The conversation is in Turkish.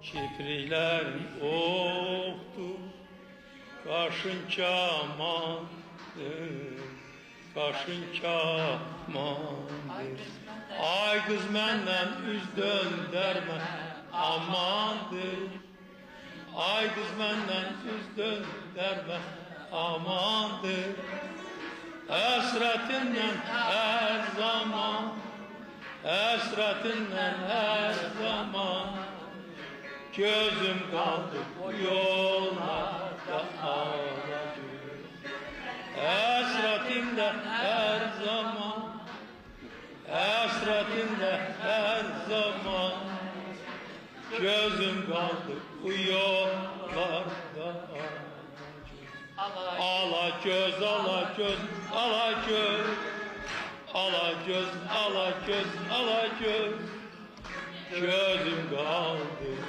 Kiprilerim oktu, kaşın kamandır, kaşın kamandır. Ay kız menden üz döndərmə, amandır. Ay kız menden üz döndərmə, amandır. Əsrətindən hər zaman, əsrətindən hər zaman gözüm kaldı bu yollarda ağladım. Esratimde her zaman, esratimde her zaman gözüm kaldı bu yollarda ağladım. Ala göz, ala göz, ala göz, ala göz, ala göz, ala göz, gözüm kaldı